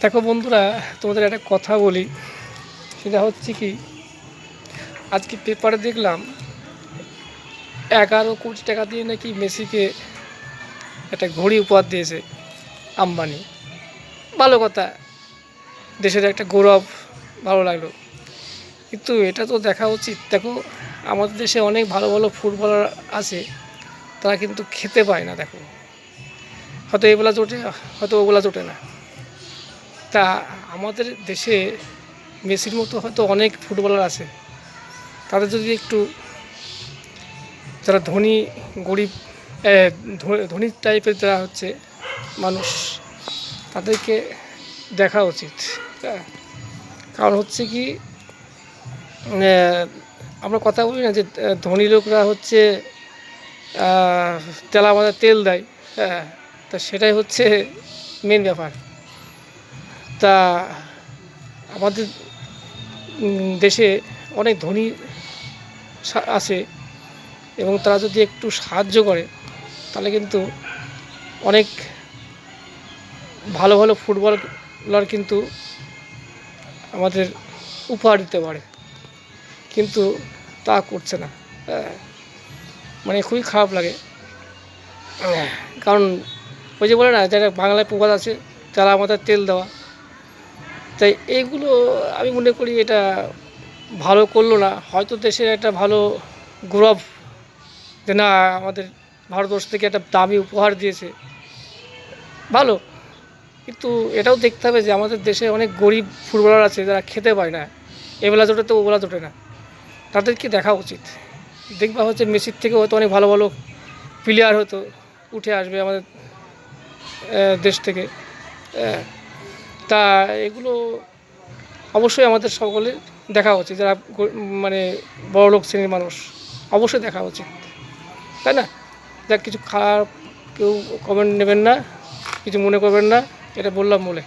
দেখো বন্ধুরা, তোমাদের একটা কথা বলি। সেটা হচ্ছে কি, আজকে পেপারে দেখলাম 11 কোটি টাকা দিয়ে নাকি মেসিকে একটা ঘড়ি উপহার দিয়েছে আম্বানি। ভালো কথা, দেশের একটা গৌরব, ভালো লাগলো। কিন্তু এটা তো দেখা উচিত। দেখো, আমাদের দেশে অনেক ভালো ভালো ফুটবলার আছে, তারা কিন্তু খেতে পায় না। দেখো, হয়তো এবেলা জোটে, হয়তো ওবেলা জোটে না। তা আমাদের দেশে মেসির মতো হয়তো অনেক ফুটবলার আছে, তাদের যদি একটু, যারা ধনী গরিব ধনী টাইপের যারা হচ্ছে মানুষ, তাদেরকে দেখা উচিত। হ্যাঁ, কারণ হচ্ছে কি, আমরা কথা বলি না যে ধনী লোকরা হচ্ছে তেলা মাথায় তেল দেয়। হ্যাঁ, তা সেটাই হচ্ছে মেন ব্যাপার। তা আমাদের দেশে অনেক ধনী আছে, এবং তারা যদি একটু সাহায্য করে তাহলে কিন্তু অনেক ভালো ভালো ফুটবলার কিন্তু আমাদের উপহার দিতে পারে। কিন্তু তা করছে না। মানে খুবই খারাপ লাগে। কারণ ওই যে বলে না, যারা বাংলায় প্রবাদ আছে, তেলা মাথায় তেল দেওয়া। তাই এইগুলো আমি মনে করি এটা ভালো করলো না। হয়তো দেশের একটা ভালো গৌরব, যে না, আমাদের ভারতবর্ষ থেকে একটা দামি উপহার দিয়েছে, ভালো। কিন্তু এটাও দেখতে হবে যে আমাদের দেশে অনেক গরিব ফুটবলার আছে যারা খেতে পায় না, এবেলা জোটে তো ওবেলা জোটে না। তাদেরকে দেখা উচিত। দেখবা হচ্ছে মেসির থেকে হয়তো অনেক ভালো ভালো প্লেয়ার হয়তো উঠে আসবে আমাদের দেশ থেকে। তা এগুলো অবশ্যই আমাদের সকলের দেখা উচিত, যারা মানে বড়লোক শ্রেণীর মানুষ, অবশ্যই দেখা উচিত, তাই না? যাক, কিছু খারাপ কেউ কমেন্ট নেবেন না, কিছু মনে করবেন না, এটা বললাম বলে।